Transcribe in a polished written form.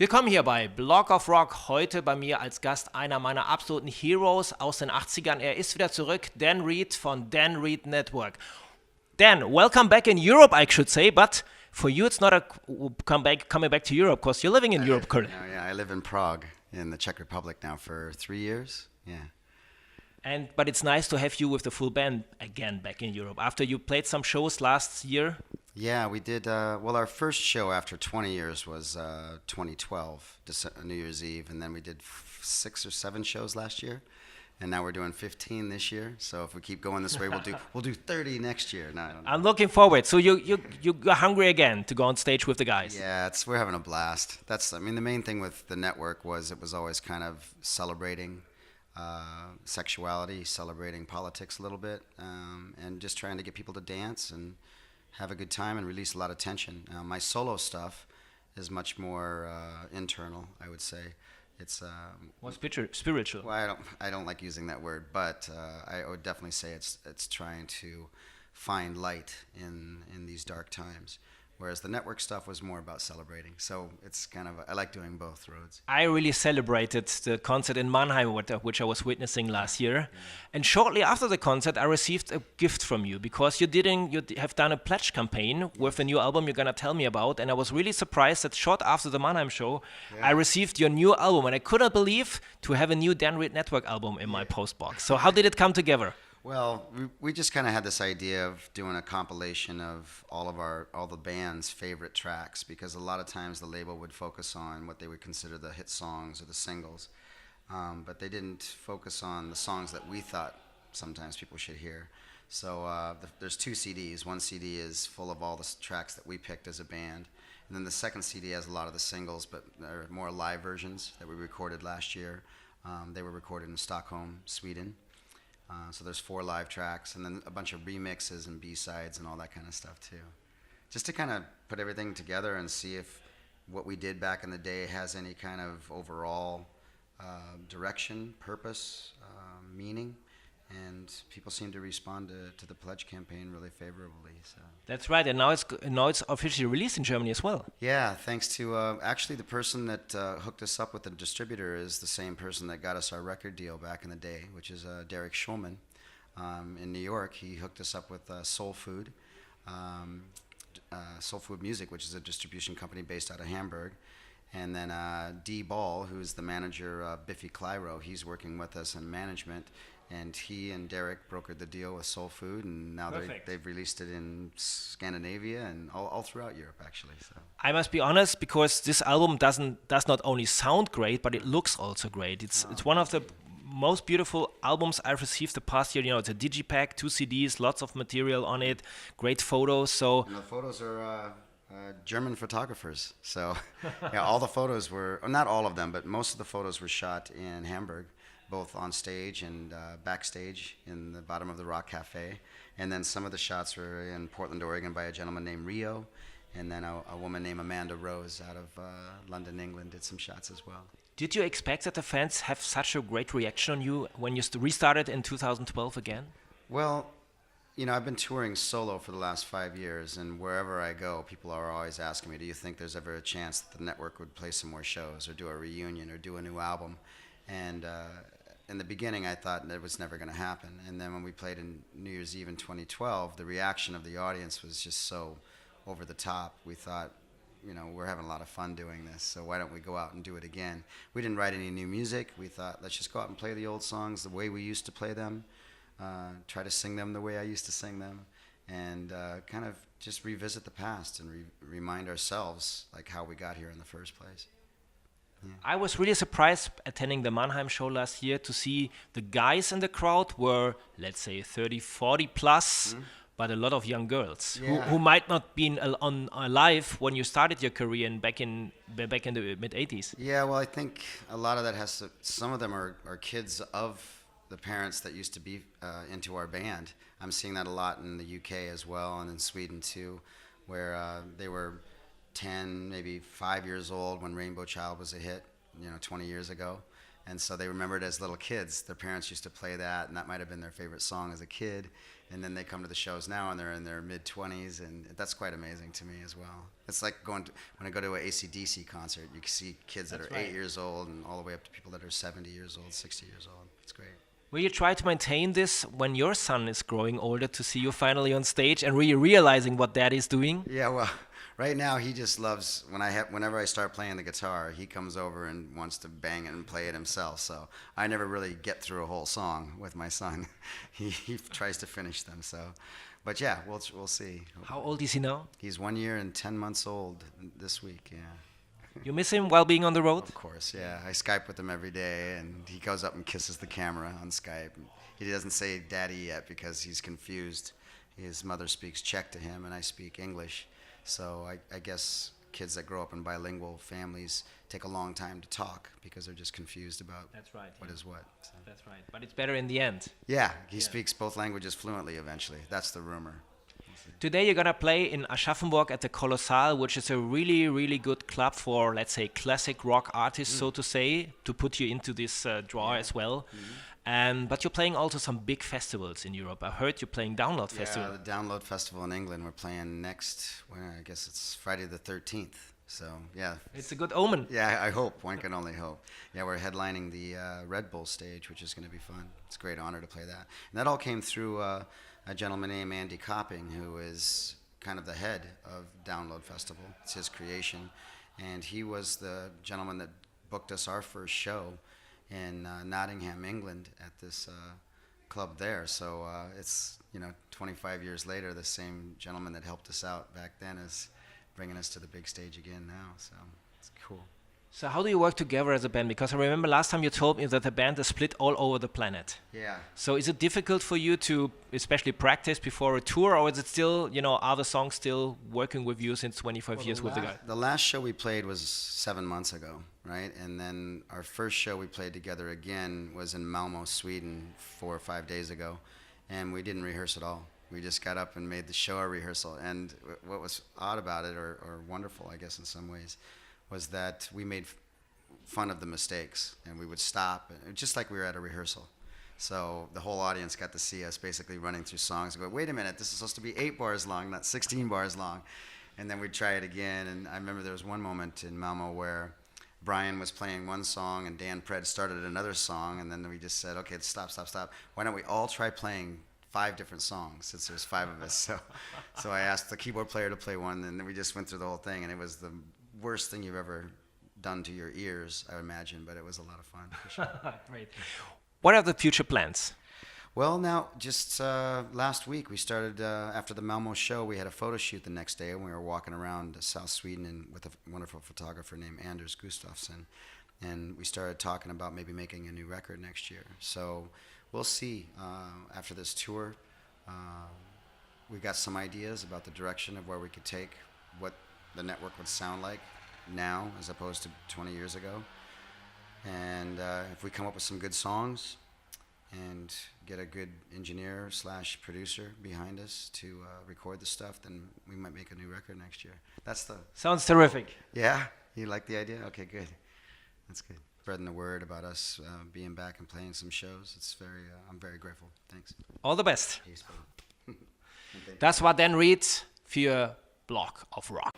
Willkommen hier bei Block of Rock. Heute bei mir als Gast einer meiner absoluten Heroes aus den 80ern. Er ist wieder zurück, Dan Reed von Dan Reed Network. Dan, welcome back in Europe, I should say, but for you it's not a coming back to Europe, because you're living in Europe currently. Yeah, I live in Prague, in the Czech Republic now for 3 years. Yeah. But it's nice to have you with the full band again back in Europe after you played some shows last year. Yeah, we did. Well, our first show after 20 years was 2012, New Year's Eve, and then we did 6 or 7 shows last year, and now we're doing 15 this year. So if we keep going this way, we'll do 30 next year. No, I don't know. I'm looking forward. So you're hungry again to go on stage with the guys. Yeah, we're having a blast. The main thing with the network was it was always kind of celebrating sexuality, celebrating politics a little bit, and just trying to get people to dance and have a good time and release a lot of tension. My solo stuff is much more internal, I would say. It's more spiritual. Well, I don't like using that word, but I would definitely say it's trying to find light in these dark times. Whereas the network stuff was more about celebrating. So it's kind of, I like doing both roads. I really celebrated the concert in Mannheim, which I was witnessing last year. And shortly after the concert, I received a gift from you, because you have done a pledge campaign with a new album you're going to tell me about. And I was really surprised that short after the Mannheim show, I received your new album. And I couldn't believe to have a new Dan Reed Network album in my postbox. So how did it come together? Well, we just kind of had this idea of doing a compilation of all the band's favorite tracks, because a lot of times the label would focus on what they would consider the hit songs or the singles, but they didn't focus on the songs that we thought sometimes people should hear. So there's 2 CDs. One CD is full of all the tracks that we picked as a band, and then the second CD has a lot of the singles, but they're more live versions that we recorded last year. They were recorded in Stockholm, Sweden. So there's 4 live tracks, and then a bunch of remixes and B-sides and all that kind of stuff too. Just to kind of put everything together and see if what we did back in the day has any kind of overall direction, purpose, meaning. And people seem to respond to the pledge campaign really favorably. So that's right, and now it's officially released in Germany as well. Yeah, thanks to actually the person that hooked us up with the distributor is the same person that got us our record deal back in the day, which is Derek Schulman in New York. He hooked us up with Soul Food Music, which is a distribution company based out of Hamburg. And then D. Ball, who's the manager of Biffy Clyro, he's working with us in management. And he and Derek brokered the deal with Soul Food, and now they've released it in Scandinavia and all throughout Europe, actually. So I must be honest, because this album does not only sound great, but it looks also great. It's one of the most beautiful albums I've received the past year. You know, it's a digipack, 2 CDs, lots of material on it, great photos. So and the photos are German photographers. So yeah, all the photos were, not all of them, but most of the photos were shot in Hamburg, both on stage and backstage in the bottom of the Rock Cafe. And then some of the shots were in Portland, Oregon by a gentleman named Rio. And then a woman named Amanda Rose out of London, England did some shots as well. Did you expect that the fans have such a great reaction on you when you restarted in 2012 again? Well, you know, I've been touring solo for the last 5 years, and wherever I go, people are always asking me, do you think there's ever a chance that the network would play some more shows or do a reunion or do a new album? And in the beginning, I thought that was never going to happen. And then when we played in New Year's Eve in 2012, the reaction of the audience was just so over the top. We thought, you know, we're having a lot of fun doing this, so why don't we go out and do it again? We didn't write any new music. We thought, let's just go out and play the old songs the way we used to play them, try to sing them the way I used to sing them, and kind of just revisit the past and remind ourselves like how we got here in the first place. Yeah. I was really surprised attending the Mannheim show last year to see the guys in the crowd were, let's say, 30, 40 plus, but a lot of young girls who might not been alive when you started your career back in the mid 80s. Yeah, well, I think a lot of that has to, some of them are kids of the parents that used to be into our band. I'm seeing that a lot in the UK as well, and in Sweden too, where they were 10, maybe 5 years old when Rainbow Child was a hit, 20 years ago. And so they remember it as little kids. Their parents used to play that, and that might have been their favorite song as a kid. And then they come to the shows now, and they're in their mid-20s, and that's quite amazing to me as well. It's like when I go to an AC/DC concert, you can see kids that are 8 years old and all the way up to people that are 70 years old, 60 years old. It's great. Will you try to maintain this when your son is growing older to see you finally on stage and really realizing what dad is doing? Yeah, well, right now he just loves whenever I start playing the guitar, he comes over and wants to bang it and play it himself. So I never really get through a whole song with my son. He tries to finish them. So, but yeah, we'll see. How old is he now? He's 1 year and 10 months old this week. Yeah. You miss him while being on the road? Of course, yeah. I Skype with him every day, and he goes up and kisses the camera on Skype. He doesn't say daddy yet because he's confused. His mother speaks Czech to him, and I speak English. So I guess kids that grow up in bilingual families take a long time to talk because they're just confused about what is what. So. That's right. But it's better in the end. Yeah, he speaks both languages fluently eventually. That's the rumor. Today you're gonna play in Aschaffenburg at the Colos Saal, which is a really, really good club for, let's say, classic rock artists, so to say, to put you into this draw as well. But you're playing also some big festivals in Europe. I heard you're playing Download Festival. Yeah, the Download Festival in England. We're playing next, I guess it's Friday the 13th. So, yeah. It's a good omen. Yeah, I hope. One can only hope. Yeah, we're headlining the Red Bull stage, which is going to be fun. It's a great honor to play that. And that all came through a gentleman named Andy Copping, who is kind of the head of Download Festival. It's his creation. And he was the gentleman that booked us our first show in Nottingham, England, at this club there. So it's 25 years later, the same gentleman that helped us out back then is bringing us to the big stage again now. So it's cool. So how do you work together as a band? Because I remember last time you told me that the band is split all over the planet. Yeah. So is it difficult for you to especially practice before a tour, or is it still, are the songs still working with you since 25 years with the guy? The last show we played was 7 months ago, right? And then our first show we played together again was in Malmo, Sweden, 4 or 5 days ago. And we didn't rehearse at all. We just got up and made the show a rehearsal. And what was odd about it, or wonderful, I guess, in some ways, was that we made fun of the mistakes, and we would stop, just like we were at a rehearsal. So the whole audience got to see us basically running through songs and go, wait a minute, this is supposed to be 8 bars long, not 16 bars long. And then we'd try it again, and I remember there was one moment in Malmo where Brian was playing one song and Dan Pred started another song, and then we just said, okay, stop. Why don't we all try playing 5 different songs, since there's 5 of us. So I asked the keyboard player to play one, and then we just went through the whole thing, and it was the worst thing you've ever done to your ears, I imagine, but it was a lot of fun. For sure. Great. What are the future plans? Well, now, just last week, we started, after the Malmo show, we had a photo shoot the next day, and we were walking around South Sweden with a wonderful photographer named Anders Gustafsson, and we started talking about maybe making a new record next year. So we'll see after this tour. We got some ideas about the direction of where we could take what the network would sound like now as opposed to 20 years ago. And if we come up with some good songs and get a good engineer / producer behind us to record the stuff, then we might make a new record next year. Sounds terrific. Yeah? You like the idea? Okay, good. That's good. Spreading the word about us being back and playing some shows. I'm very grateful. Thanks. All the best. Peace, Das war Dan Reed für Block of Rock.